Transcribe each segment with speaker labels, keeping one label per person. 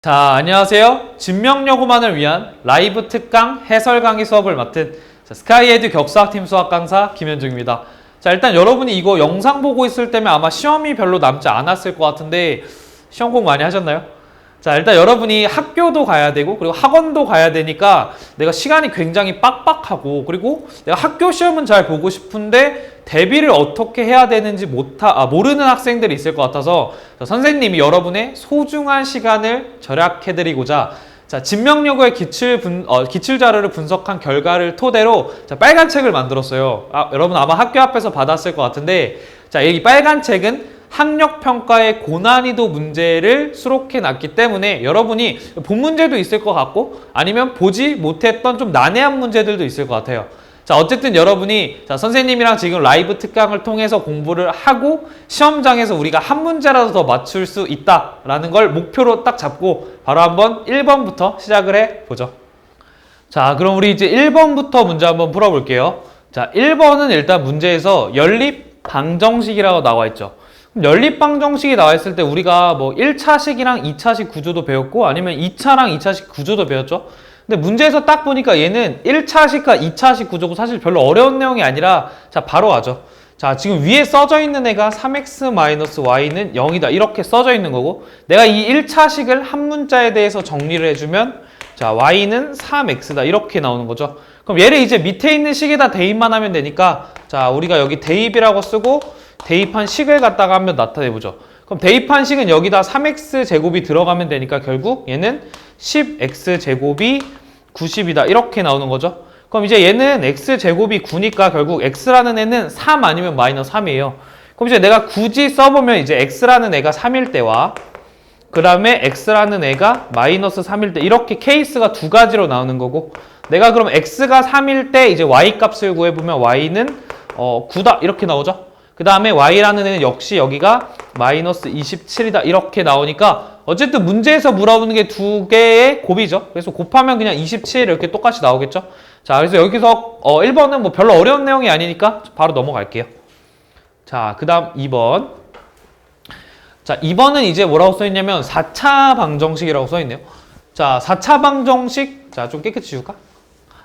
Speaker 1: 자, 안녕하세요. 진명여고만을 위한 라이브 특강 해설 강의 수업을 맡은 스카이에듀 격수학팀 수학 강사 김현중입니다. 자, 일단 여러분이 이거 영상 보고 있을 때면 아마 시험이 별로 남지 않았을 것 같은데 시험 공 많이 하셨나요? 자, 일단 여러분이 학교도 가야 되고 그리고 학원도 가야 되니까 내가 시간이 굉장히 빡빡하고 그리고 내가 학교 시험은 잘 보고 싶은데 대비를 어떻게 해야 되는지 모르는 학생들이 있을 것 같아서 선생님이 여러분의 소중한 시간을 절약해드리고자 진명여고의 기출 자료를 분석한 결과를 토대로 빨간 책을 만들었어요. 여러분 아마 학교 앞에서 받았을 것 같은데 이 빨간 책은 학력평가의 고난이도 문제를 수록해 놨기 때문에 여러분이 본 문제도 있을 것 같고 아니면 보지 못했던 좀 난해한 문제들도 있을 것 같아요. 어쨌든 여러분이 선생님이랑 지금 라이브 특강을 통해서 공부를 하고 시험장에서 우리가 한 문제라도 더 맞출 수 있다라는 걸 목표로 딱 잡고 바로 한번 1번부터 시작을 해보죠. 자, 그럼 우리 이제 1번부터 문제 한번 풀어볼게요. 자, 1번은 일단 문제에서 연립 방정식이라고 나와 있죠. 연립방정식이 나와 있을 때 우리가 뭐 1차식이랑 2차식 구조도 배웠고 아니면 2차랑 2차식 구조도 배웠죠. 근데 문제에서 딱 보니까 얘는 1차식과 2차식 구조고 사실 별로 어려운 내용이 아니라 바로 가죠. 자, 지금 위에 써져 있는 애가 3x-y는 0이다 이렇게 써져 있는 거고 내가 이 1차식을 한 문자에 대해서 정리를 해주면 y는 3x다 이렇게 나오는 거죠. 그럼 얘를 이제 밑에 있는 식에다 대입만 하면 되니까 우리가 여기 대입이라고 쓰고 대입한 식을 갖다가 한번 나타내보죠. 그럼 대입한 식은 여기다 3x제곱이 들어가면 되니까 결국 얘는 10x제곱이 90이다 이렇게 나오는 거죠. 그럼 이제 얘는 x제곱이 9니까 결국 x라는 애는 3 아니면 마이너스 3이에요. 그럼 이제 내가 굳이 써보면 이제 x라는 애가 3일 때와 그 다음에 x라는 애가 마이너스 3일 때 이렇게 케이스가 두 가지로 나오는 거고 내가 그럼 x가 3일 때 이제 y 값을 구해보면 y는 9다 이렇게 나오죠. 그 다음에 y라는 애는 역시 여기가 마이너스 27이다 이렇게 나오니까 어쨌든 문제에서 물어보는 게 두 개의 곱이죠. 그래서 곱하면 그냥 27 이렇게 똑같이 나오겠죠. 자, 그래서 여기서 1번은 뭐 별로 어려운 내용이 아니니까 바로 넘어갈게요. 자, 그 다음 2번. 자, 2번은 이제 뭐라고 써있냐면 4차 방정식이라고 써있네요. 자, 4차 방정식. 자, 좀 깨끗이 지울까?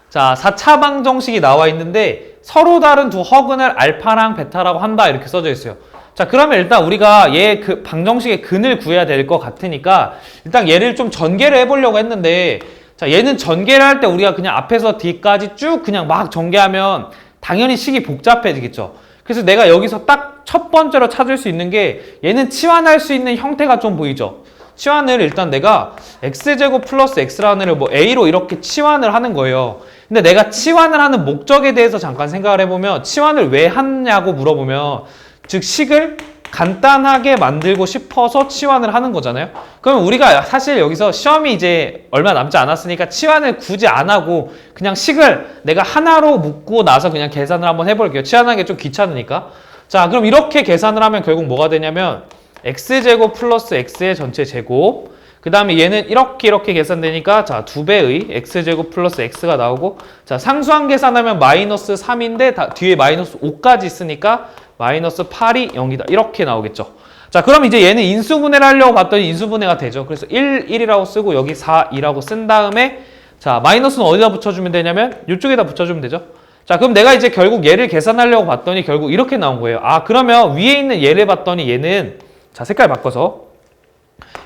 Speaker 1: 자, 4차 방정식이 나와 있는데 서로 다른 두 허근을 알파랑 베타라고 한다 이렇게 써져 있어요. 자, 그러면 일단 우리가 얘 그 방정식의 근을 구해야 될 것 같으니까 일단 얘를 좀 전개를 해보려고 했는데 자, 얘는 전개를 할 때 우리가 그냥 앞에서 뒤까지 쭉 그냥 막 전개하면 당연히 식이 복잡해지겠죠. 그래서 내가 여기서 딱 첫 번째로 찾을 수 있는 게 얘는 치환할 수 있는 형태가 좀 보이죠. 치환을 일단 내가 x제곱 플러스 x라는 애를 뭐 a로 이렇게 치환을 하는 거예요. 근데 내가 치환을 하는 목적에 대해서 잠깐 생각을 해보면 치환을 왜 하냐고 물어보면 즉 식을 간단하게 만들고 싶어서 치환을 하는 거잖아요. 그럼 우리가 사실 여기서 시험이 이제 얼마 남지 않았으니까 치환을 굳이 안 하고 그냥 식을 내가 하나로 묶고 나서 그냥 계산을 한번 해볼게요. 치환하는 게 좀 귀찮으니까. 자, 그럼 이렇게 계산을 하면 결국 뭐가 되냐면 x제곱 플러스 x의 전체 제곱 그 다음에 얘는 이렇게 계산되니까 자, 2배의 x제곱 플러스 x가 나오고 자, 상수항 계산하면 마이너스 3인데 뒤에 마이너스 5까지 있으니까 마이너스 8이 0이다 이렇게 나오겠죠. 자, 그럼 이제 얘는 인수분해를 하려고 봤더니 인수분해가 되죠. 그래서 1, 1이라고 쓰고 여기 4, 2라고 쓴 다음에 자, 마이너스는 어디다 붙여주면 되냐면 이쪽에다 붙여주면 되죠. 자, 그럼 내가 이제 결국 얘를 계산하려고 봤더니 결국 이렇게 나온 거예요. 아, 그러면 위에 있는 얘를 봤더니 얘는 자, 색깔 바꿔서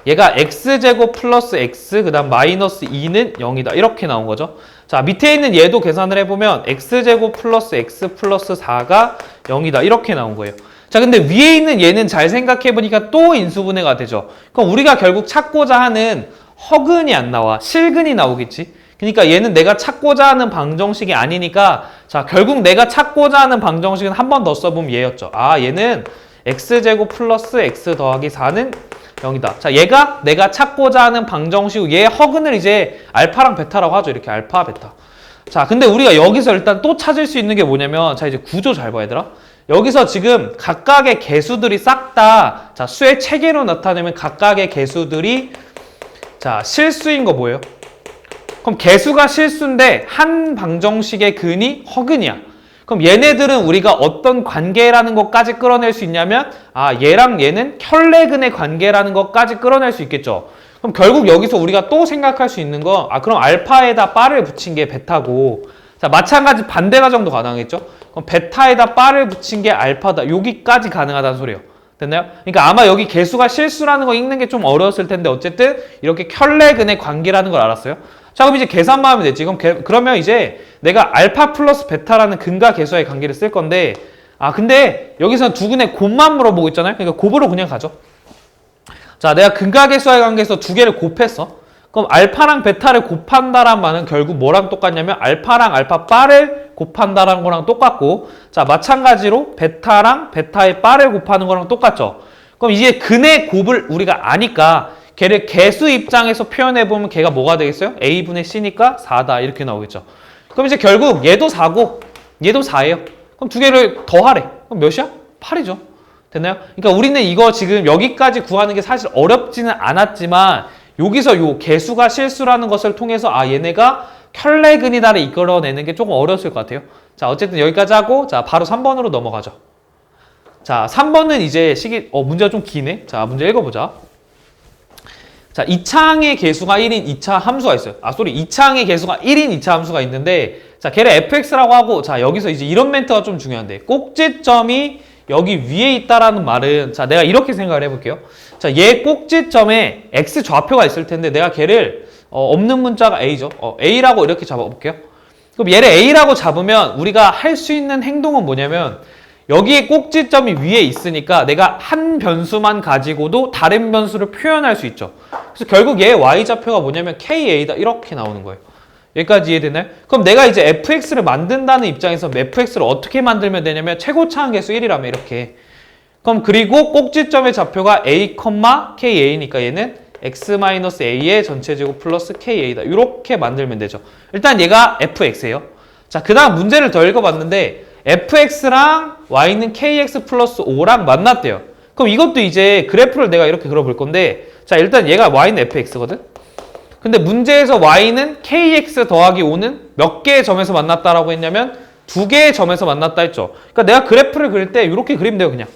Speaker 1: 얘가 x제곱 플러스 x 그 다음 마이너스 2는 0이다 이렇게 나온 거죠. 자, 밑에 있는 얘도 계산을 해보면 x제곱 플러스 x 플러스 4가 0이다 이렇게 나온 거예요. 자, 근데 위에 있는 얘는 잘 생각해보니까 또 인수분해가 되죠. 그럼 우리가 결국 찾고자 하는 허근이 안 나와. 실근이 나오겠지. 그러니까 얘는 내가 찾고자 하는 방정식이 아니니까 자, 결국 내가 찾고자 하는 방정식은 한 번 더 써보면 얘였죠. 아, 얘는 x제곱 플러스 x 더하기 4는 0이다. 자, 얘가 내가 찾고자 하는 방정식이고 얘 허근을 이제 알파랑 베타라고 하죠. 이렇게 알파, 베타. 자, 근데 우리가 여기서 일단 또 찾을 수 있는 게 뭐냐면 자, 이제 구조 잘 봐, 얘들아. 여기서 지금 각각의 개수들이 싹 다 자, 수의 체계로 나타내면 각각의 개수들이 자, 실수인 거 뭐예요? 그럼 개수가 실수인데 한 방정식의 근이 허근이야. 그럼 얘네들은 우리가 어떤 관계라는 것까지 끌어낼 수 있냐면 아, 얘랑 얘는 혈내근의 관계라는 것까지 끌어낼 수 있겠죠. 그럼 결국 여기서 우리가 또 생각할 수 있는 건, 그럼 알파에다 바를 붙인 게 베타고, 자, 마찬가지 반대가 정도 가능하겠죠? 그럼 베타에다 바를 붙인 게 알파다. 여기까지 가능하다는 소리예요. 됐나요? 그러니까 아마 여기 개수가 실수라는 거 읽는 게 좀 어려웠을 텐데, 어쨌든 이렇게 켤레근의 관계라는 걸 알았어요. 자, 그럼 이제 계산만 하면 되지. 그러면 이제 내가 알파 플러스 베타라는 근과 개수와의 관계를 쓸 건데, 근데 여기서는 두 근의 곱만 물어보고 있잖아요. 그러니까 곱으로 그냥 가죠. 자, 내가 근과 개수와의 관계에서 두 개를 곱했어. 그럼 알파랑 베타를 곱한다란 말은 결국 뭐랑 똑같냐면 알파랑 알파 바를 곱한다라는 거랑 똑같고, 자, 마찬가지로 베타랑 베타의 바를 곱하는 거랑 똑같죠. 그럼 이제 근의 곱을 우리가 아니까 걔를 개수 입장에서 표현해보면 걔가 뭐가 되겠어요? A분의 C니까 4다 이렇게 나오겠죠. 그럼 이제 결국 얘도 4고 얘도 4예요. 그럼 두 개를 더하래. 그럼 몇이야? 8이죠. 됐나요? 그러니까 우리는 이거 지금 여기까지 구하는 게 사실 어렵지는 않았지만, 여기서 요 개수가 실수라는 것을 통해서 얘네가 켤레근이다를 이끌어내는 게 조금 어려웠을 것 같아요. 자, 어쨌든 여기까지 하고, 자, 바로 3번으로 넘어가죠. 자, 3번은 이제 문제가 좀 기네. 자, 문제 읽어보자. 자, 2차항의 개수가 1인 2차 함수가 있어요. 2차항의 개수가 1인 2차 함수가 있는데, 자, 걔를 fx라고 하고, 자, 여기서 이제 이런 멘트가 좀 중요한데, 꼭지점이 여기 위에 있다라는 말은, 자, 내가 이렇게 생각을 해볼게요. 자, 얘 꼭지점에 x 좌표가 있을 텐데, 내가 걔를 없는 문자가 a죠. a라고 이렇게 잡아볼게요. 그럼 얘를 a라고 잡으면 우리가 할 수 있는 행동은 뭐냐면, 여기에 꼭지점이 위에 있으니까 내가 한 변수만 가지고도 다른 변수를 표현할 수 있죠. 그래서 결국 얘의 y좌표가 뭐냐면 ka다 이렇게 나오는 거예요. 여기까지 이해되나요? 그럼 내가 이제 fx를 만든다는 입장에서 fx를 어떻게 만들면 되냐면 최고차항 개수 1이라면 이렇게. 그럼 그리고 꼭지점의 좌표가 a, ka니까 얘는 x-a의 전체제곱 플러스 ka다. 이렇게 만들면 되죠. 일단 얘가 fx예요. 자, 그 다음 문제를 더 읽어봤는데 fx랑 y는 kx 플러스 5랑 만났대요. 그럼 이것도 이제 그래프를 내가 이렇게 그려볼 건데, 자, 일단 얘가 y는 fx거든? 근데 문제에서 y는 kx 더하기 5는 몇 개의 점에서 만났다라고 했냐면 2개의 점에서 만났다 했죠. 그러니까 내가 그래프를 그릴 때 이렇게 그리면 돼요, 그냥.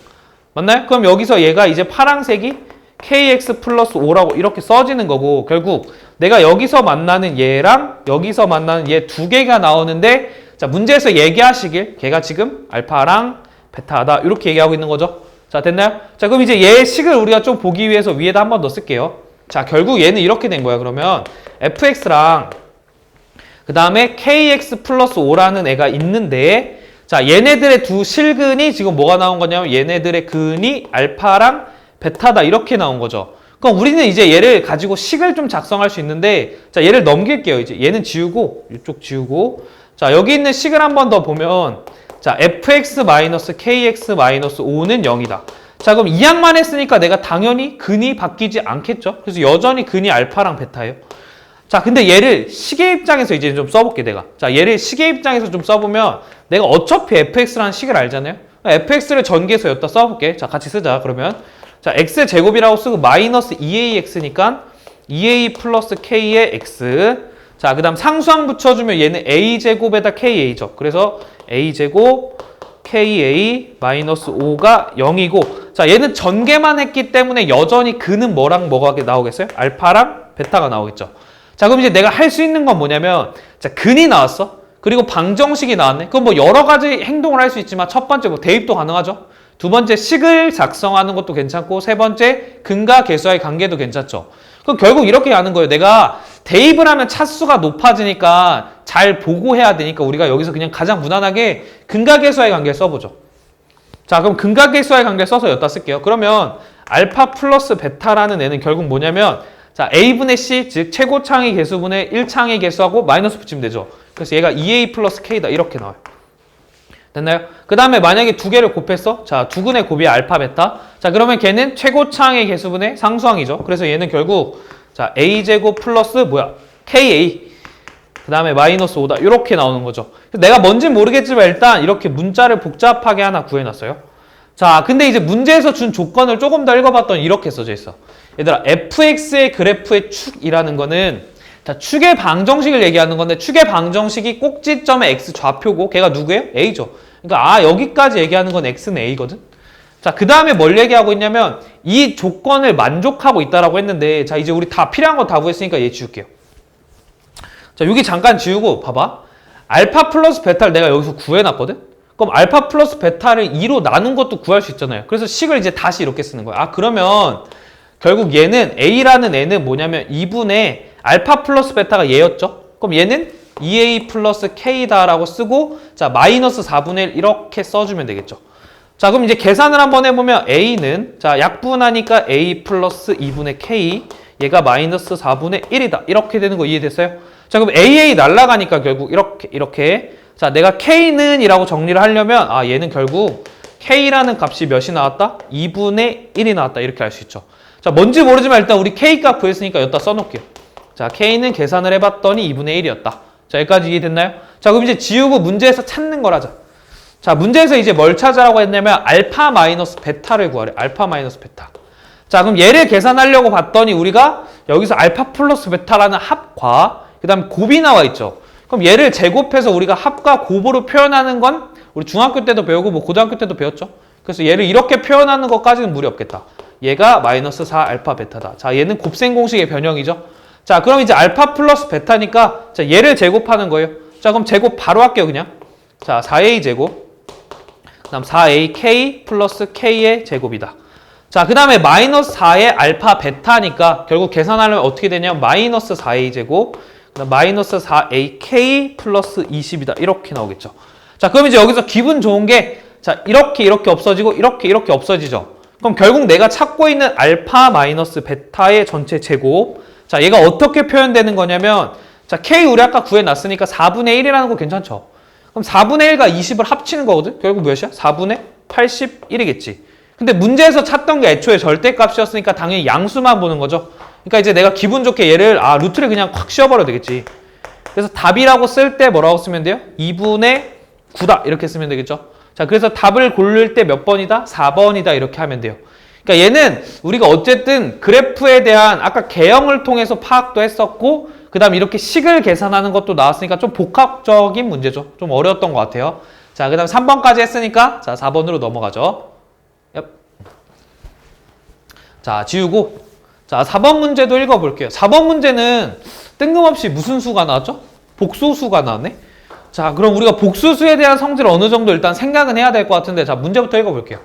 Speaker 1: 맞나요? 그럼 여기서 얘가 이제 파란색이 kx 플러스 5라고 이렇게 써지는 거고, 결국 내가 여기서 만나는 얘랑 여기서 만나는 얘 2개가 나오는데, 자, 문제에서 얘기하시길 걔가 지금 알파랑 베타다 이렇게 얘기하고 있는 거죠. 자, 됐나요? 자, 그럼 이제 얘의 식을 우리가 좀 보기 위해서 위에다 한 번 더 쓸게요. 자, 결국 얘는 이렇게 된 거야. 그러면 fx랑 그 다음에 kx 플러스 5라는 애가 있는데, 자, 얘네들의 두 실근이 지금 뭐가 나온 거냐면 얘네들의 근이 알파랑 베타다 이렇게 나온 거죠. 그럼 우리는 이제 얘를 가지고 식을 좀 작성할 수 있는데, 자, 얘를 넘길게요. 이제 얘는 지우고 이쪽 지우고, 자, 여기 있는 식을 한 번 더 보면, 자, fx-kx-5는 0이다. 자, 그럼 이 항만 했으니까 내가 당연히 근이 바뀌지 않겠죠? 그래서 여전히 근이 알파랑 베타예요. 자, 근데 얘를 식의 입장에서 이제 좀 써볼게, 내가. 자, 얘를 식의 입장에서 좀 써보면 내가 어차피 fx라는 식을 알잖아요? fx를 전개해서 여기다 써볼게. 자, 같이 쓰자, 그러면. 자, x제곱이라고 쓰고 마이너스 2ax니까 2a 플러스 k의 x. 자, 그 다음 상수항 붙여주면 얘는 a제곱에다 ka죠. 그래서 a제곱 ka 마이너스 5가 0이고, 자, 얘는 전개만 했기 때문에 여전히 근은 뭐랑 뭐가 나오겠어요? 알파랑 베타가 나오겠죠. 자, 그럼 이제 내가 할 수 있는 건 뭐냐면, 자, 근이 나왔어. 그리고 방정식이 나왔네. 그럼 뭐 여러 가지 행동을 할 수 있지만 첫 번째 뭐 대입도 가능하죠. 두 번째 식을 작성하는 것도 괜찮고, 세 번째 근과 개수와의 관계도 괜찮죠. 그럼 결국 이렇게 하는 거예요. 내가 대입을 하면 차수가 높아지니까 잘 보고 해야 되니까 우리가 여기서 그냥 가장 무난하게 근과 개수와의 관계를 써보죠. 자, 그럼 근과 개수와의 관계를 써서 여기다 쓸게요. 그러면 알파 플러스 베타라는 애는 결국 뭐냐면, 자, a분의 c, 즉 최고차항의 개수분의 1차항의 개수하고 마이너스 붙이면 되죠. 그래서 얘가 2a 플러스 k다 이렇게 나와요. 됐나요? 그 다음에 만약에 두 개를 곱했어? 자, 두 근의 곱이 알파, 베타. 자, 그러면 걔는 최고차항의 개수분의 상수항이죠. 그래서 얘는 결국, 자, a제곱 플러스 ka. 그 다음에 마이너스 5다. 이렇게 나오는 거죠. 내가 뭔진 모르겠지만 일단 이렇게 문자를 복잡하게 하나 구해놨어요. 자, 근데 이제 문제에서 준 조건을 조금 더 읽어봤더니 이렇게 써져 있어. 얘들아, fx의 그래프의 축이라는 거는, 자, 축의 방정식을 얘기하는 건데, 축의 방정식이 꼭지점의 x 좌표고 걔가 누구예요? a죠. 그러니까 여기까지 얘기하는 건 x는 a거든. 자, 그 다음에 뭘 얘기하고 있냐면 이 조건을 만족하고 있다라고 했는데 자, 이제 우리 다 필요한 거 다 구했으니까 얘 지울게요. 자, 여기 잠깐 지우고 봐봐. 알파 플러스 베타를 내가 여기서 구해놨거든? 그럼 알파 플러스 베타를 2로 나눈 것도 구할 수 있잖아요. 그래서 식을 이제 다시 이렇게 쓰는 거야. 아, 그러면 결국 얘는 A라는 애는 뭐냐면 2분의 알파 플러스 베타가 얘였죠? 그럼 얘는 2A 플러스 K다라고 쓰고 자, 마이너스 4분의 1 이렇게 써주면 되겠죠. 자, 그럼 이제 계산을 한번 해보면 A는 자, 약분하니까 A 플러스 2분의 K 얘가 마이너스 4분의 1이다. 이렇게 되는 거 이해됐어요? 자, 그럼 AA 날라가니까 결국 이렇게 자, 내가 K는 이라고 정리를 하려면 아, 얘는 결국 K라는 값이 몇이 나왔다? 2분의 1이 나왔다. 이렇게 알 수 있죠. 자, 뭔지 모르지만 일단 우리 K 값 구했으니까 여기다 써놓을게요. 자, K는 계산을 해봤더니 2분의 1이었다. 자, 여기까지 이해됐나요? 자, 그럼 이제 지우고 문제에서 찾는 거라자. 자, 문제에서 이제 뭘 찾으라고 했냐면 알파 마이너스 베타를 구하래. 알파 마이너스 베타. 자, 그럼 얘를 계산하려고 봤더니 우리가 여기서 알파 플러스 베타라는 합과 그 다음에 곱이 나와 있죠. 그럼 얘를 제곱해서 우리가 합과 곱으로 표현하는 건 우리 중학교 때도 배우고 뭐 고등학교 때도 배웠죠. 그래서 얘를 이렇게 표현하는 것까지는 무리 없겠다. 얘가 마이너스 4 알파 베타다. 자, 얘는 곱셈 공식의 변형이죠. 자, 그럼 이제 알파 플러스 베타니까 자, 얘를 제곱하는 거예요. 자, 그럼 제곱 바로 할게요, 그냥. 자, 4a 제곱. 그다음 4ak 플러스 k의 제곱이다. 자, 그 다음에 마이너스 4의 알파 베타니까 결국 계산하려면 어떻게 되냐면 마이너스 4a 제곱 그다음 마이너스 4ak 플러스 20이다. 이렇게 나오겠죠. 자, 그럼 이제 여기서 기분 좋은 게 자, 이렇게 없어지고 이렇게 없어지죠. 그럼 결국 내가 찾고 있는 알파 마이너스 베타의 전체 제곱 자, 얘가 어떻게 표현되는 거냐면 자, k 우리 아까 구해놨으니까 4분의 1이라는 거 괜찮죠? 그럼 4분의 1과 20을 합치는 거거든? 결국 몇이야? 4분의 81이겠지. 근데 문제에서 찾던 게 애초에 절대값이었으니까 당연히 양수만 보는 거죠. 그러니까 이제 내가 기분 좋게 얘를 루트를 그냥 확 씌워버려도 되겠지. 그래서 답이라고 쓸 때 뭐라고 쓰면 돼요? 2분의 9다 이렇게 쓰면 되겠죠. 자, 그래서 답을 고를 때 몇 번이다? 4번이다 이렇게 하면 돼요. 그러니까 얘는 우리가 어쨌든 그래프에 대한 아까 개형을 통해서 파악도 했었고 그 다음 이렇게 식을 계산하는 것도 나왔으니까 좀 복합적인 문제죠. 좀 어려웠던 것 같아요. 자, 그 다음 3번까지 했으니까 자, 4번으로 넘어가죠. 자, 지우고 자, 4번 문제도 읽어볼게요. 4번 문제는 뜬금없이 무슨 수가 나왔죠? 복소수가 나왔네. 자, 그럼 우리가 복수수에 대한 성질을 어느 정도 일단 생각은 해야 될 것 같은데 자, 문제부터 읽어볼게요.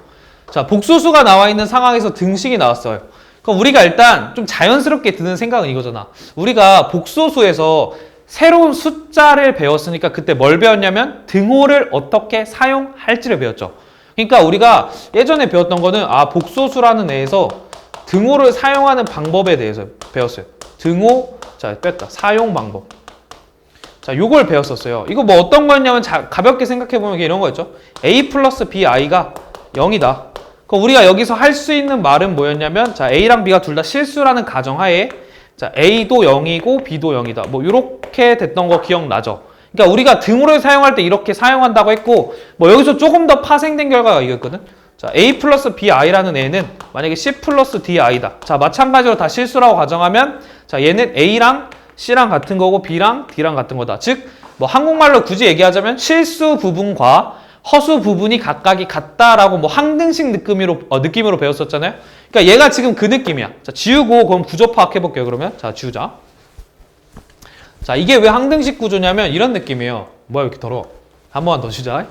Speaker 1: 자, 복수수가 나와 있는 상황에서 등식이 나왔어요. 그럼 우리가 일단 좀 자연스럽게 드는 생각은 이거잖아. 우리가 복소수에서 새로운 숫자를 배웠으니까 그때 뭘 배웠냐면 등호를 어떻게 사용할지를 배웠죠. 그러니까 우리가 예전에 배웠던 거는 복소수라는 애에서 등호를 사용하는 방법에 대해서 배웠어요. 등호, 자, 뺐다. 사용 방법. 자, 요걸 배웠었어요. 이거 뭐 어떤 거였냐면 가볍게 생각해보면 이런 거였죠. a 플러스 bi가 0이다. 그럼 우리가 여기서 할 수 있는 말은 뭐였냐면 자, a랑 b가 둘 다 실수라는 가정하에 자, a도 0이고 b도 0이다. 뭐 이렇게 됐던 거 기억나죠? 그러니까 우리가 등호를 사용할 때 이렇게 사용한다고 했고 뭐 여기서 조금 더 파생된 결과가 이거였거든. 자, a 플러스 bi라는 애는 만약에 c 플러스 di다. 자, 마찬가지로 다 실수라고 가정하면 자, 얘는 a랑 c랑 같은 거고 b랑 d랑 같은 거다. 즉, 뭐 한국말로 굳이 얘기하자면 실수 부분과 허수 부분이 각각이 같다라고 뭐 항등식 느낌으로 배웠었잖아요. 그러니까 얘가 지금 그 느낌이야. 자, 지우고 그럼 구조 파악해볼게요. 그러면 자, 지우자. 자, 이게 왜 항등식 구조냐면 이런 느낌이에요. 뭐야, 이렇게 더러워. 한 번만 더 주자.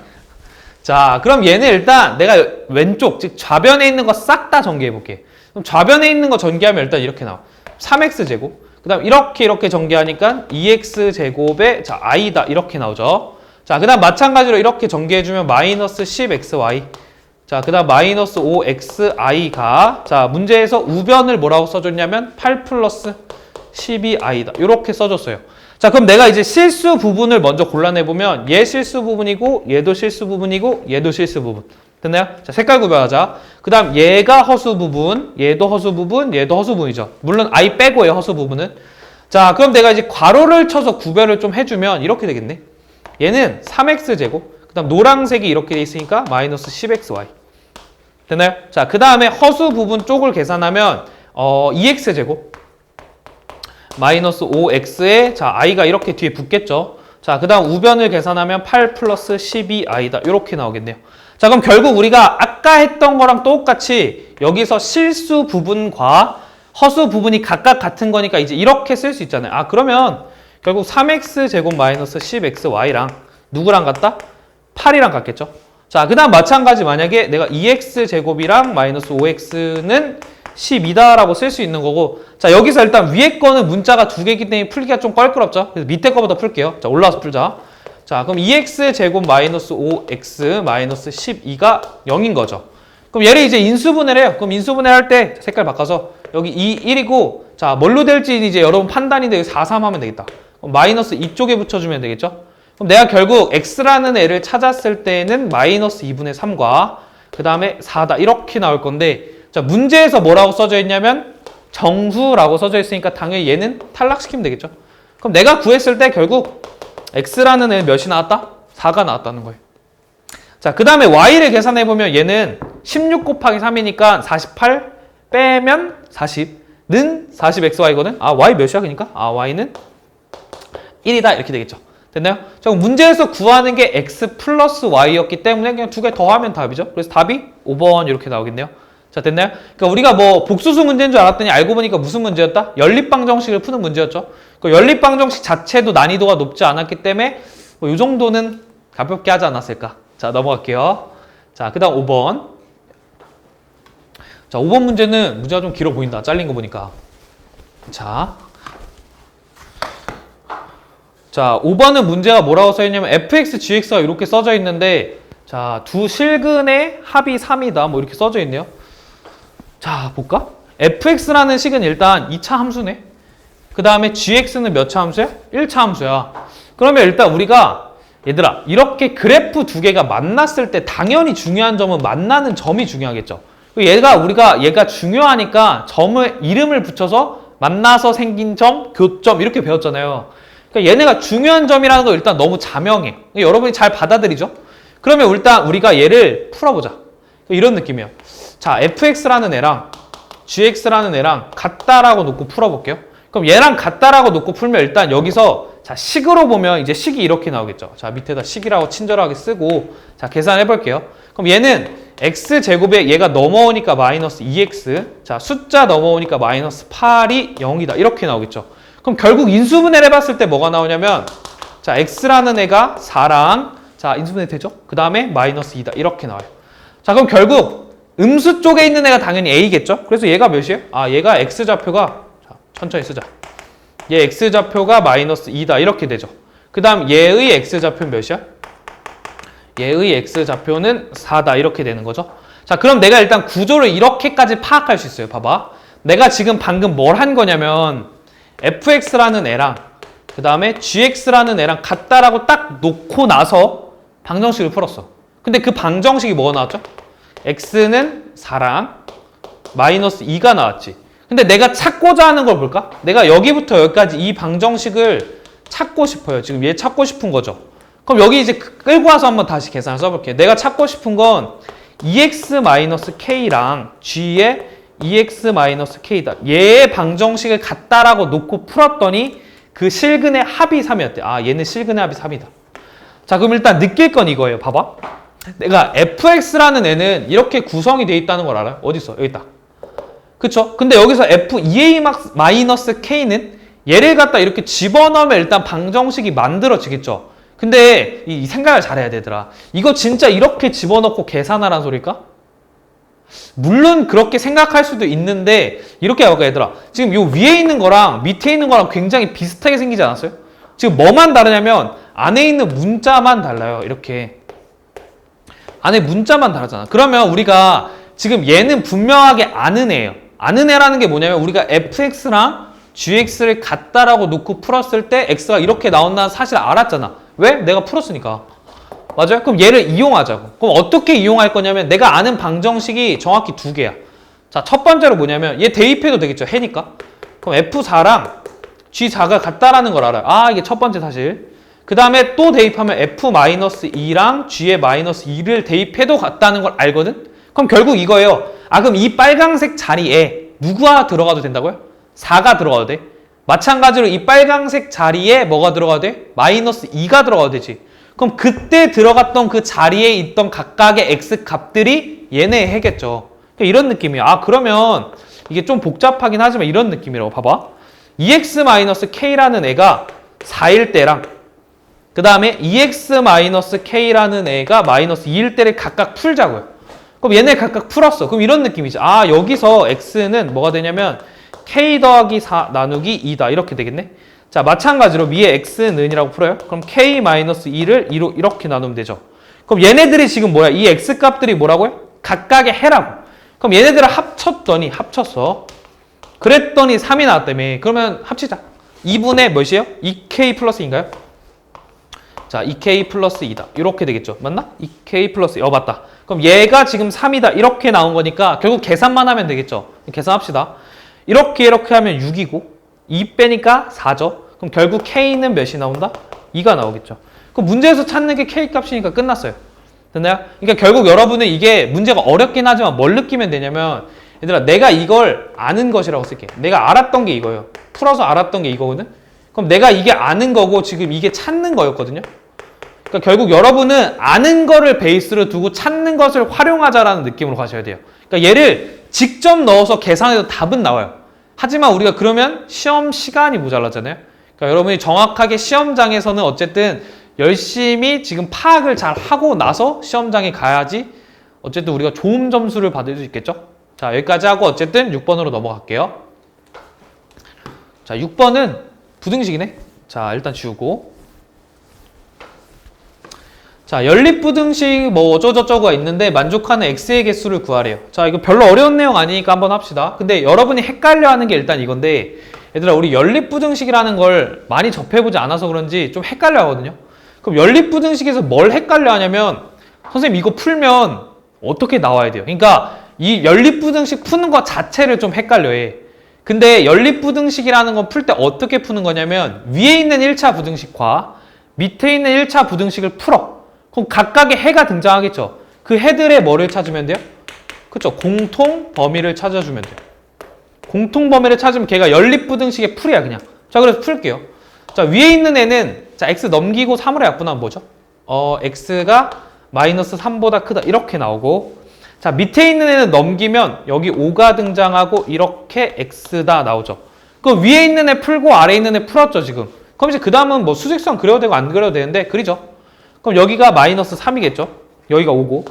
Speaker 1: 자, 그럼 얘는 일단 내가 왼쪽, 즉 좌변에 있는 거 싹 다 전개해볼게. 그럼 좌변에 있는 거 전개하면 일단 이렇게 나와. 3x제곱. 그 다음 이렇게 전개하니까 2x제곱에 자, i다. 이렇게 나오죠. 자, 그 다음 마찬가지로 이렇게 전개해주면 마이너스 10xy. 자, 그 다음 마이너스 5xi가 자, 문제에서 우변을 뭐라고 써줬냐면 8 플러스 12i다. 이렇게 써줬어요. 자, 그럼 내가 이제 실수 부분을 먼저 골라내보면 얘 실수 부분이고 얘도 실수 부분이고 얘도 실수 부분. 됐나요? 자, 색깔 구별하자. 그 다음 얘가 허수 부분, 얘도 허수 부분, 얘도 허수 부분이죠. 물론 i 빼고요, 허수 부분은. 자, 그럼 내가 이제 괄호를 쳐서 구별을 좀 해주면 이렇게 되겠네. 얘는 3x제곱, 그 다음 노란색이 이렇게 돼 있으니까 마이너스 10xy. 됐나요? 자, 그 다음에 허수 부분 쪽을 계산하면 2x제곱 마이너스 5x에 자, i가 이렇게 뒤에 붙겠죠. 자, 그 다음 우변을 계산하면 8 플러스 12i다. 이렇게 나오겠네요. 자, 그럼 결국 우리가 아까 아까 했던 거랑 똑같이 여기서 실수 부분과 허수 부분이 각각 같은 거니까 이제 이렇게 쓸 수 있잖아요. 아, 그러면 결국 3x제곱 마이너스 10xy랑 누구랑 같다? 8이랑 같겠죠? 자, 그 다음 마찬가지 만약에 내가 2x제곱이랑 마이너스 5x는 12다라고 쓸 수 있는 거고, 자, 여기서 일단 위에 거는 문자가 두 개이기 때문에 풀기가 좀 껄끄럽죠? 그래서 밑에 거부터 풀게요. 자, 올라와서 풀자. 자, 그럼 2x제곱 마이너스 5x 마이너스 12가 0인 거죠. 그럼 얘를 이제 인수분해를 해요. 그럼 인수분해 할 때 색깔 바꿔서 여기 2, 1이고, 자, 뭘로 될지 이제 여러분 판단인데 4, 3 하면 되겠다. 그럼 마이너스 이쪽에 붙여주면 되겠죠? 그럼 내가 결국 x라는 애를 찾았을 때는 마이너스 2분의 3과 그 다음에 4다 이렇게 나올 건데, 자, 문제에서 뭐라고 써져 있냐면 정수라고 써져 있으니까 당연히 얘는 탈락시키면 되겠죠? 그럼 내가 구했을 때 결국 x라는 애 몇이 나왔다? 4가 나왔다는 거예요. 자, 그 다음에 y를 계산해보면 얘는 16 곱하기 3이니까 48 빼면 40는 40xy거든? 아, y 몇이야 그러니까? 아, y는 1이다 이렇게 되겠죠. 됐나요? 자, 문제에서 구하는 게 x 플러스 y였기 때문에 그냥 두 개 더하면 답이죠. 그래서 답이 5번 이렇게 나오겠네요. 자, 됐나요? 그러니까 우리가 뭐 복수수 문제인 줄 알았더니 알고 보니까 무슨 문제였다? 연립방정식을 푸는 문제였죠. 그 연립방정식 자체도 난이도가 높지 않았기 때문에 뭐 이 정도는 가볍게 하지 않았을까. 자, 넘어갈게요. 자, 그 다음 5번. 자, 5번 문제는 문제가 좀 길어 보인다. 잘린 거 보니까. 자, 5번은 문제가 뭐라고 써있냐면 fx, gx가 이렇게 써져 있는데, 자, 두 실근의 합이 3이다. 뭐 이렇게 써져 있네요. 자, 볼까? fx라는 식은 일단 2차 함수네. 그 다음에 gx는 몇 차 함수야? 1차 함수야. 그러면 일단 우리가 얘들아, 이렇게 그래프 두 개가 만났을 때 당연히 중요한 점은 만나는 점이 중요하겠죠. 얘가 중요하니까 점을 이름을 붙여서 만나서 생긴 점, 교점 이렇게 배웠잖아요. 그러니까 얘네가 중요한 점이라는 거 일단 너무 자명해. 여러분이 잘 받아들이죠? 그러면 일단 우리가 얘를 풀어보자. 이런 느낌이에요. 자, fx라는 애랑 gx라는 애랑 같다라고 놓고 풀어볼게요. 그럼 얘랑 같다라고 놓고 풀면 일단 여기서 자, 식으로 보면 이제 식이 이렇게 나오겠죠. 자, 밑에다 식이라고 친절하게 쓰고 자, 계산해 볼게요. 그럼 얘는 x제곱에 얘가 넘어오니까 마이너스 2x, 자, 숫자 넘어오니까 마이너스 8이 0이다 이렇게 나오겠죠. 그럼 결국 인수분해를 해봤을 때 뭐가 나오냐면, 자, x라는 애가 4랑, 자, 인수분해 되죠? 그 다음에 마이너스 2다 이렇게 나와요. 자, 그럼 결국 음수 쪽에 있는 애가 당연히 a겠죠? 그래서 얘가 몇이에요? 아, 얘가 x좌표가, 자, 천천히 쓰자. 얘 x좌표가 마이너스 2다 이렇게 되죠. 그 다음 얘의 x좌표는 몇이야? 얘의 x좌표는 4다 이렇게 되는 거죠. 자, 그럼 내가 일단 구조를 이렇게까지 파악할 수 있어요. 봐봐. 내가 지금 방금 뭘 한 거냐면 fx라는 애랑 그 다음에 gx라는 애랑 같다라고 딱 놓고 나서 방정식을 풀었어. 근데 그 방정식이 뭐가 나왔죠? x는 4랑 마이너스 2가 나왔지. 근데 내가 찾고자 하는 걸 볼까? 내가 여기부터 여기까지 이 방정식을 찾고 싶어요. 지금 얘 찾고 싶은 거죠. 그럼 여기 이제 끌고 와서 한번 다시 계산을 써볼게요. 내가 찾고 싶은 건 2x-k랑 g의 2x-k다. 얘의 방정식을 같다라고 놓고 풀었더니 그 실근의 합이 3이었대. 아, 얘는 실근의 합이 3이다. 자, 그럼 일단 느낄 건 이거예요. 봐봐. 내가 fx라는 애는 이렇게 구성이 되어 있다는 걸 알아요? 어디 있어? 여기 있다. 그쵸? 근데 여기서 f2a-k는 얘를 갖다 이렇게 집어넣으면 일단 방정식이 만들어지겠죠? 근데 이 생각을 잘해야 되더라. 이거 진짜 이렇게 집어넣고 계산하라는 소릴까? 물론 그렇게 생각할 수도 있는데 이렇게 해볼까 얘들아. 지금 요 위에 있는 거랑 밑에 있는 거랑 굉장히 비슷하게 생기지 않았어요? 지금 뭐만 다르냐면 안에 있는 문자만 달라요. 이렇게 안에 문자만 다르잖아. 그러면 우리가 지금 얘는 분명하게 아는 애예요. 아는 애라는 게 뭐냐면 우리가 fx랑 gx를 같다라고 놓고 풀었을 때 x가 이렇게 나온다는 사실을 알았잖아. 왜? 내가 풀었으니까. 맞아요? 그럼 얘를 이용하자고. 그럼 어떻게 이용할 거냐면 내가 아는 방정식이 정확히 두 개야. 자, 첫 번째로 뭐냐면 얘 대입해도 되겠죠. 해니까. 그럼 F4랑 G4가 같다라는 걸 알아요. 아, 이게 첫 번째 사실. 그 다음에 또 대입하면 F-2랑 G의 -2를 대입해도 같다는 걸 알거든? 그럼 결국 이거예요. 아, 그럼 이 빨강색 자리에 누가 들어가도 된다고요? 4가 들어가도 돼. 마찬가지로 이 빨강색 자리에 뭐가 들어가도 돼? -2가 들어가도 되지. 그럼 그때 들어갔던 그 자리에 있던 각각의 x 값들이 얘네의 해겠죠. 이런 느낌이야. 아, 그러면 이게 좀 복잡하긴 하지만 이런 느낌이라고 봐봐. 2x-k라는 애가 4일 때랑 그 다음에 2x-k라는 애가 마이너스 2일 때를 각각 풀자고요. 그럼 얘네 각각 풀었어. 그럼 이런 느낌이지. 아, 여기서 x는 뭐가 되냐면 k 더하기 4 나누기 2다. 이렇게 되겠네. 자, 마찬가지로 위에 x는 이라고 풀어요. 그럼 k-2를 2로 이렇게 나누면 되죠. 그럼 얘네들이 지금 뭐야? 이 x 값들이 뭐라고요? 각각의 해라고. 그럼 얘네들을 합쳤어. 그랬더니 3이 나왔다며. 그러면 합치자. 2분의 몇이에요? 2k 플러스 2인가요? 자, 2k 플러스 2다. 이렇게 되겠죠. 맞나? 2k 플러스 2. 맞다. 그럼 얘가 지금 3이다. 이렇게 나온 거니까 결국 계산만 하면 되겠죠. 계산합시다. 이렇게 하면 6이고 2 빼니까 4죠. 그럼 결국 k는 몇이 나온다? 2가 나오겠죠. 그럼 문제에서 찾는 게 k 값이니까 끝났어요. 됐나요? 그러니까 결국 여러분은 이게 문제가 어렵긴 하지만 뭘 느끼면 되냐면 얘들아, 내가 이걸 아는 것이라고 쓸게. 내가 알았던 게 이거예요. 풀어서 알았던 게 이거거든. 그럼 내가 이게 아는 거고 지금 이게 찾는 거였거든요. 그러니까 결국 여러분은 아는 거를 베이스로 두고 찾는 것을 활용하자라는 느낌으로 가셔야 돼요. 그러니까 얘를 직접 넣어서 계산해도 답은 나와요. 하지만 우리가 그러면 시험 시간이 모자라잖아요. 그러니까 여러분이 정확하게 시험장에서는 어쨌든 열심히 지금 파악을 잘 하고 나서 시험장에 가야지 어쨌든 우리가 좋은 점수를 받을 수 있겠죠. 자, 여기까지 하고 어쨌든 6번으로 넘어갈게요. 자, 6번은 부등식이네. 자, 일단 지우고. 자, 연립부등식 뭐 어쩌고저쩌고가 있는데 만족하는 x의 개수를 구하래요. 자, 이거 별로 어려운 내용 아니니까 한번 합시다. 근데 여러분이 헷갈려하는 게 일단 이건데, 얘들아, 우리 연립부등식이라는 걸 많이 접해보지 않아서 그런지 좀 헷갈려 하거든요. 그럼 연립부등식에서 뭘 헷갈려 하냐면, 선생님 이거 풀면 어떻게 나와야 돼요? 그러니까 이 연립부등식 푸는 것 자체를 좀 헷갈려 해. 근데 연립부등식이라는 건 풀 때 어떻게 푸는 거냐면, 위에 있는 1차 부등식과 밑에 있는 1차 부등식을 풀어. 그럼 각각의 해가 등장하겠죠. 그 해들의 뭐를 찾으면 돼요? 그쵸? 공통 범위를 찾아주면 돼요. 공통 범위를 찾으면 걔가 연립부등식의 풀이야, 그냥. 자, 그래서 풀게요. 자, 위에 있는 애는, 자, x 넘기고 3으로 약분하면 뭐죠? x가 마이너스 3보다 크다. 이렇게 나오고. 자, 밑에 있는 애는 넘기면 여기 5가 등장하고 이렇게 x다 나오죠. 그럼 위에 있는 애 풀고 아래에 있는 애 풀었죠, 지금. 그럼 이제 그 다음은 뭐 수직선 그려도 되고 안 그려도 되는데, 그리죠? 그럼 여기가 마이너스 3이겠죠? 여기가 5고.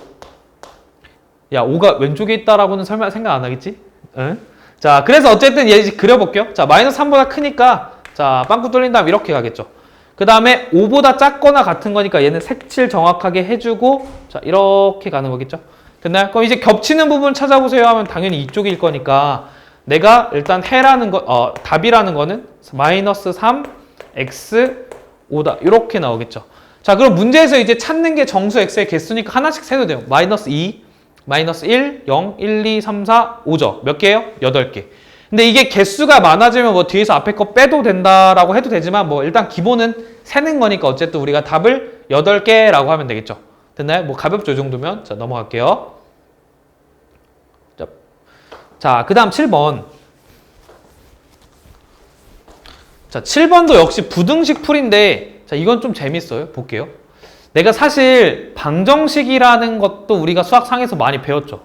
Speaker 1: 야, 5가 왼쪽에 있다라고는 설마 생각 안 하겠지? 응? 자, 그래서 어쨌든 얘 그려볼게요. 자, 마이너스 3보다 크니까, 자, 빵꾸 뚫린 다음 이렇게 가겠죠. 그 다음에 5보다 작거나 같은 거니까 얘는 색칠 정확하게 해주고, 자, 이렇게 가는 거겠죠? 됐나요? 그럼 이제 겹치는 부분 찾아보세요 하면 당연히 이쪽일 거니까, 내가 일단 해라는 거, 답이라는 거는 마이너스 3, x, 5다. 이렇게 나오겠죠. 자, 그럼 문제에서 이제 찾는 게 정수 x의 개수니까 하나씩 세도 돼요. 마이너스 2, 마이너스 1, 0, 1, 2, 3, 4, 5죠. 몇 개예요? 8개. 근데 이게 개수가 많아지면 뭐 뒤에서 앞에 거 빼도 된다라고 해도 되지만 뭐 일단 기본은 세는 거니까 어쨌든 우리가 답을 8개라고 하면 되겠죠. 됐나요? 뭐 가볍죠, 이 정도면. 자, 넘어갈게요. 자, 그 다음 7번. 자, 7번도 역시 부등식 풀인데, 자, 이건 좀 재밌어요. 볼게요. 내가 사실 방정식이라는 것도 우리가 수학상에서 많이 배웠죠.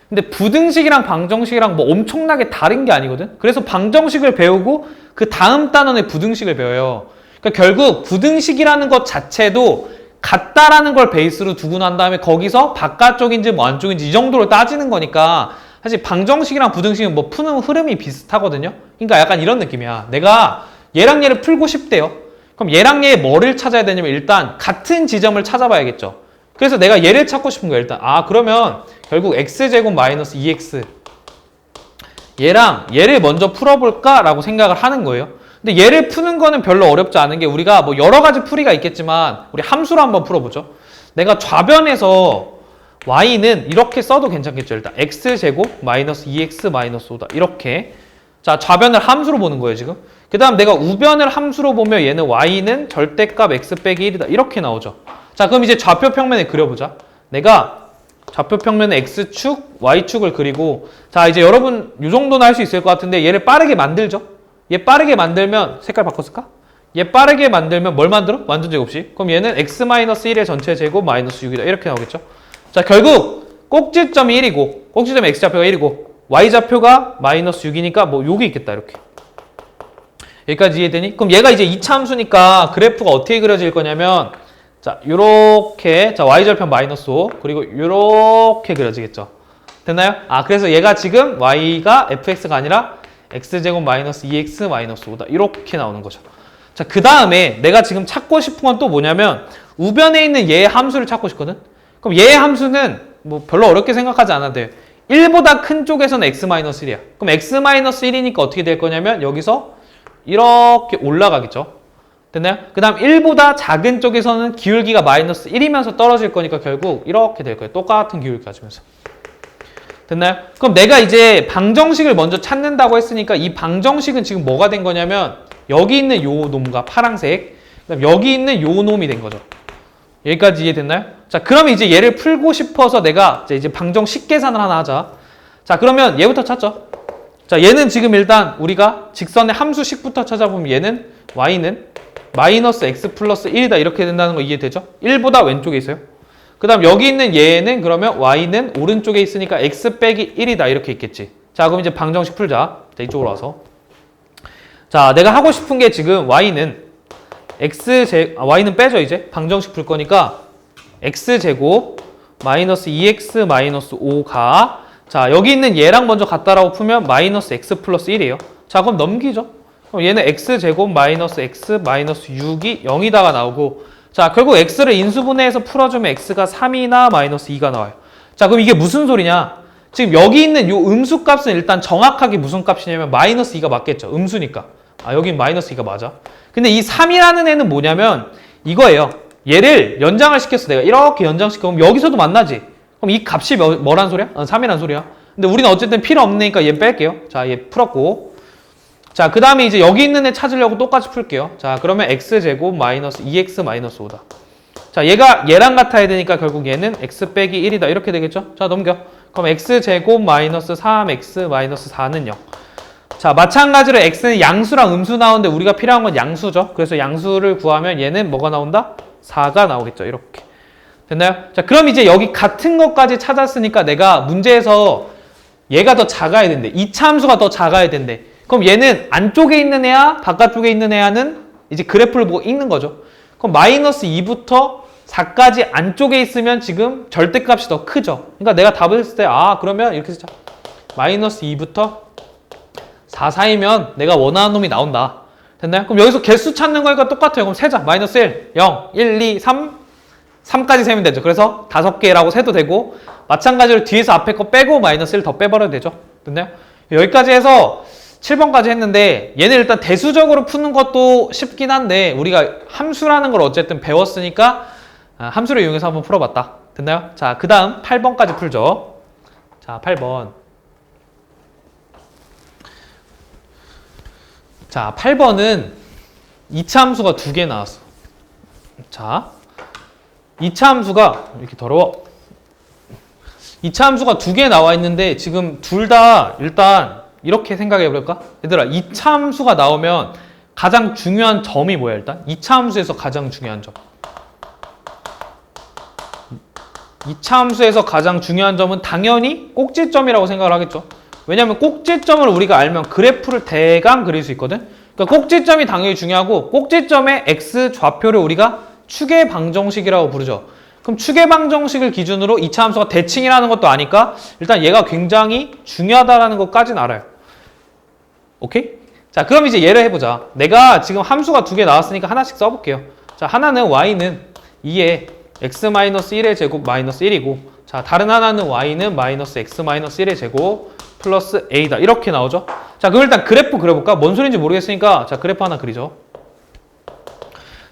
Speaker 1: 근데 부등식이랑 방정식이랑 뭐 엄청나게 다른 게 아니거든. 그래서 방정식을 배우고 그 다음 단원에 부등식을 배워요. 그러니까 결국 부등식이라는 것 자체도 같다라는 걸 베이스로 두고 난 다음에 거기서 바깥쪽인지 뭐 안쪽인지 이 정도로 따지는 거니까 사실 방정식이랑 부등식은 뭐 푸는 흐름이 비슷하거든요. 그러니까 약간 이런 느낌이야. 내가 얘랑 얘를 풀고 싶대요. 그럼 얘랑 얘 뭐를 찾아야 되냐면 일단 같은 지점을 찾아봐야겠죠. 그래서 내가 얘를 찾고 싶은 거야. 일단 그러면 결국 x제곱 마이너스 2x 얘랑 얘를 먼저 풀어볼까? 라고 생각을 하는 거예요. 근데 얘를 푸는 거는 별로 어렵지 않은 게 우리가 뭐 여러 가지 풀이가 있겠지만 우리 함수로 한번 풀어보죠. 내가 좌변에서 y는 이렇게 써도 괜찮겠죠. 일단 x제곱 마이너스 2x 마이너스 5다. 이렇게. 자, 좌변을 함수로 보는 거예요, 지금. 그 다음 내가 우변을 함수로 보면 얘는 y는 절대값 x 빼기 1이다. 이렇게 나오죠. 자, 그럼 이제 좌표 평면에 그려보자. 내가 좌표 평면에 x축, y축을 그리고 자, 이제 여러분 이 정도는 할 수 있을 것 같은데 얘를 빠르게 만들죠. 얘 빠르게 만들면 색깔 바꿨을까? 얘 빠르게 만들면 뭘 만들어? 완전 제곱식. 그럼 얘는 x-1의 전체 제곱 마이너스 6이다. 이렇게 나오겠죠. 자, 결국 꼭지점이 1이고 꼭지점 x좌표가 1이고 y좌표가 마이너스 6이니까 뭐 여기 있겠다 이렇게. 여기까지 이해되니? 그럼 얘가 이제 이차함수니까 그래프가 어떻게 그려질 거냐면 자 요렇게 자 y절편 마이너스 5 그리고 요렇게 그려지겠죠. 됐나요? 아 그래서 얘가 지금 y가 fx가 아니라 x제곱 마이너스 2x 마이너스 5다 이렇게 나오는 거죠. 자 그 다음에 내가 지금 찾고 싶은 건 또 뭐냐면 우변에 있는 얘의 함수를 찾고 싶거든. 그럼 얘의 함수는 뭐 별로 어렵게 생각하지 않아도 돼요. 1보다 큰 쪽에서는 x-1이야. 그럼 x-1이니까 어떻게 될 거냐면 여기서 이렇게 올라가겠죠. 됐나요? 그 다음 1보다 작은 쪽에서는 기울기가 마이너스 1이면서 떨어질 거니까 결국 이렇게 될 거예요. 똑같은 기울기 가지면서. 됐나요? 그럼 내가 이제 방정식을 먼저 찾는다고 했으니까 이 방정식은 지금 뭐가 된 거냐면 여기 있는 요 놈과 파란색 그다음 여기 있는 요 놈이 된 거죠. 여기까지 이해됐나요? 자 그러면 이제 얘를 풀고 싶어서 내가 이제 방정식 계산을 하나 하자. 자 그러면 얘부터 찾죠. 자 얘는 지금 일단 우리가 직선의 함수식부터 찾아보면 얘는 y는 마이너스 x 플러스 1이다 이렇게 된다는 거 이해되죠? 1보다 왼쪽에 있어요. 그 다음 여기 있는 얘는 그러면 y는 오른쪽에 있으니까 x 빼기 1이다 이렇게 있겠지. 자 그럼 이제 방정식 풀자. 자 이쪽으로 와서 자 내가 하고 싶은 게 지금 y는 y는 빼죠 이제 방정식 풀 거니까 x제곱 마이너스 2x 마이너스 5가 자 여기 있는 얘랑 먼저 같다라고 풀면 마이너스 x 플러스 1이에요. 자 그럼 넘기죠. 그럼 얘는 x제곱 마이너스 x 마이너스 6이 0이다가 나오고 자 결국 x를 인수분해해서 풀어주면 x가 3이나 마이너스 2가 나와요. 자 그럼 이게 무슨 소리냐. 지금 여기 있는 요 음수값은 일단 정확하게 무슨 값이냐면 마이너스 2가 맞겠죠. 음수니까. 아 여긴 마이너스 2가 맞아. 근데 이 3이라는 애는 뭐냐면 이거예요. 얘를 연장을 시켰어. 내가 이렇게 연장시켜. 그럼 여기서도 만나지. 그럼 이 값이 뭐란 소리야? 3이란 소리야. 근데 우리는 어쨌든 필요 없으니까 얘 뺄게요. 자, 얘 풀었고. 자, 그 다음에 이제 여기 있는 애 찾으려고 똑같이 풀게요. 자, 그러면 x제곱 마이너스 2x 마이너스 5다. 자, 얘가 얘랑 같아야 되니까 결국 얘는 x 빼기 1이다. 이렇게 되겠죠? 자, 넘겨. 그럼 x제곱 마이너스 3x 마이너스 4는 0. 자, 마찬가지로 x는 양수랑 음수 나오는데 우리가 필요한 건 양수죠. 그래서 양수를 구하면 얘는 뭐가 나온다? 4가 나오겠죠. 이렇게. 됐나요? 자, 그럼 이제 여기 같은 것까지 찾았으니까 내가 문제에서 얘가 더 작아야 된대. 이차 함수가 더 작아야 된대. 그럼 얘는 안쪽에 있는 애야, 바깥쪽에 있는 애야는 이제 그래프를 보고 읽는 거죠. 그럼 마이너스 2부터 4까지 안쪽에 있으면 지금 절대값이 더 크죠. 그러니까 내가 답을 했을 때 아 그러면 이렇게 쓰자. 마이너스 2부터 4 사이면 내가 원하는 놈이 나온다. 됐나요? 그럼 여기서 개수 찾는 거니까 똑같아요. 그럼 세자. 마이너스 1, 0, 1, 2, 3, 3까지 세면 되죠. 그래서 5개라고 세도 되고 마찬가지로 뒤에서 앞에 거 빼고 마이너스 1 더 빼버려도 되죠. 됐나요? 여기까지 해서 7번까지 했는데 얘는 일단 대수적으로 푸는 것도 쉽긴 한데 우리가 함수라는 걸 어쨌든 배웠으니까 함수를 이용해서 한번 풀어봤다. 됐나요? 자, 그 다음 8번까지 풀죠. 자, 8번. 자, 8번은 2차 함수가 2개 나왔어. 자, 2차 함수가 이렇게 더러워. 2차 함수가 2개 나와 있는데 지금 둘 다 일단 이렇게 생각해 볼까? 얘들아, 2차 함수가 나오면 가장 중요한 점이 뭐야 일단? 2차 함수에서 가장 중요한 점. 2차 함수에서 가장 중요한 점은 당연히 꼭지점이라고 생각을 하겠죠. 왜냐면 꼭지점을 우리가 알면 그래프를 대강 그릴 수 있거든. 그러니까 꼭지점이 당연히 중요하고 꼭지점의 x 좌표를 우리가 추계 방정식이라고 부르죠. 그럼 추계 방정식을 기준으로 2차 함수가 대칭이라는 것도 아니까 일단 얘가 굉장히 중요하다는 것까지는 알아요. 오케이? 자, 그럼 이제 예를 해보자. 내가 지금 함수가 2개 나왔으니까 하나씩 써볼게요. 자, 하나는 y는 2에 x-1의 제곱 마이너스 1이고 자, 다른 하나는 y는 마이너스 x-1의 제곱 플러스 a다. 이렇게 나오죠. 자, 그럼 일단 그래프 그려볼까? 뭔 소리인지 모르겠으니까 자, 그래프 하나 그리죠.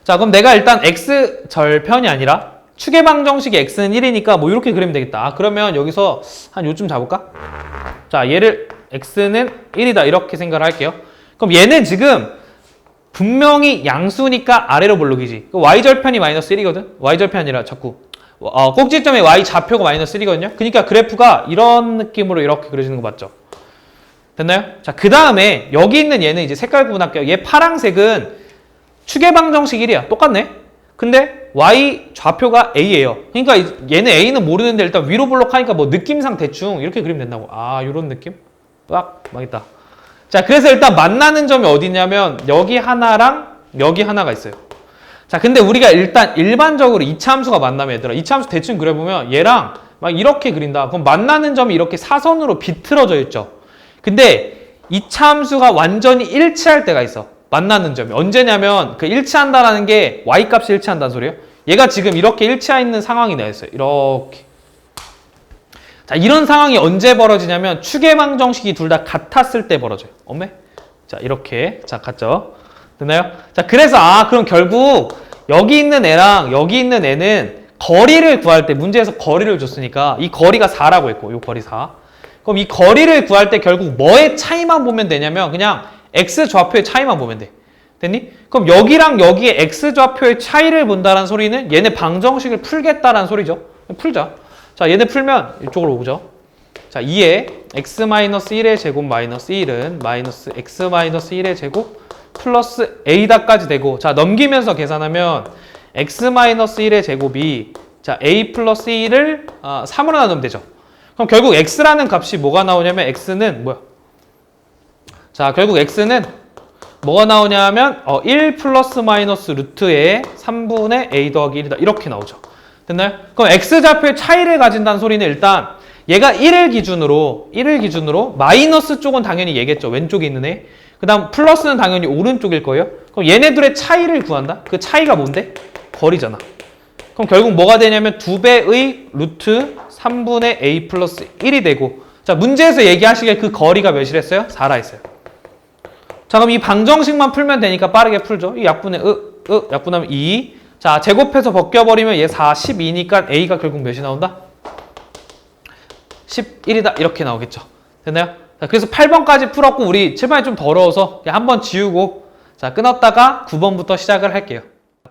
Speaker 1: 자, 그럼 내가 일단 x 절편이 아니라 추계 방정식의 x는 1이니까 뭐 이렇게 그리면 되겠다. 아, 그러면 여기서 한 요쯤 잡을까? 자, 얘를 x는 1이다. 이렇게 생각을 할게요. 그럼 얘는 지금 분명히 양수니까 아래로 볼록이지. y절편이 마이너스 1이거든? y절편이 아니라 자꾸 꼭지점의 y 좌표가 마이너스 1이거든요? 그러니까 그래프가 이런 느낌으로 이렇게 그려지는 거 맞죠? 됐나요? 자, 그 다음에 여기 있는 얘는 이제 색깔 구분할게요. 얘 파란색은 추계 방정식 1이야. 똑같네? 근데 y 좌표가 a예요. 그러니까 얘는 a는 모르는데 일단 위로 블록하니까 뭐 느낌상 대충 이렇게 그리면 된다고. 아, 요런 느낌? 막 있다. 자, 그래서 일단 만나는 점이 어디냐면 여기 하나랑 여기 하나가 있어요. 자, 근데 우리가 일단 일반적으로 이차함수가 만나면 얘들아, 이차함수 대충 그려보면 얘랑 막 이렇게 그린다. 그럼 만나는 점이 이렇게 사선으로 비틀어져 있죠. 근데 이차함수가 완전히 일치할 때가 있어. 만나는 점이. 언제냐면 그 일치한다라는 게 y값이 일치한다는 소리예요. 얘가 지금 이렇게 일치해 있는 상황이 나있어요. 이렇게. 자, 이런 상황이 언제 벌어지냐면 추계방정식이 둘 다 같았을 때 벌어져요. 엄매? 자, 이렇게. 자, 같죠? 됐나요? 자, 그래서 그럼 결국 여기 있는 애랑 여기 있는 애는 거리를 구할 때 문제에서 거리를 줬으니까 이 거리가 4라고 했고 이 거리 4. 그럼 이 거리를 구할 때 결국 뭐의 차이만 보면 되냐면 그냥 x 좌표의 차이만 보면 돼. 됐니? 그럼 여기랑 여기의 x 좌표의 차이를 본다는 소리는 얘네 방정식을 풀겠다라는 소리죠. 풀자. 자, 얘네 풀면 이쪽으로 오죠. 자, 2에 x-1의 제곱 마이너스 1은 마이너스 x-1의 제곱 플러스 a다까지 되고, 자, 넘기면서 계산하면 x-1의 제곱이 자 a 플러스 1을 3으로 나누면 되죠. 그럼 결국 x라는 값이 뭐가 나오냐면 x는 뭐야? 자, 결국 x는 뭐가 나오냐면 1 플러스 마이너스 루트의 3분의 a 더하기 1이다. 이렇게 나오죠. 됐나요? 그럼 x좌표의 차이를 가진다는 소리는 일단 얘가 1을 기준으로 마이너스 쪽은 당연히 얘겠죠. 왼쪽에 있는 애. 그 다음 플러스는 당연히 오른쪽일 거예요. 그럼 얘네들의 차이를 구한다? 그 차이가 뭔데? 거리잖아. 그럼 결국 뭐가 되냐면 2배의 루트 3분의 a 플러스 1이 되고, 자, 문제에서 얘기하시길 그 거리가 몇이랬어요? 4라 했어요. 자, 그럼 이 방정식만 풀면 되니까 빠르게 풀죠. 이 약분의 약분하면 2. 자, 제곱해서 벗겨버리면 얘 4, 12니까 a가 결국 몇이 나온다? 11이다. 이렇게 나오겠죠. 됐나요? 자, 그래서 8번까지 풀었고 우리 7번이 좀 더러워서 한번 지우고 자, 끊었다가 9번부터 시작을 할게요.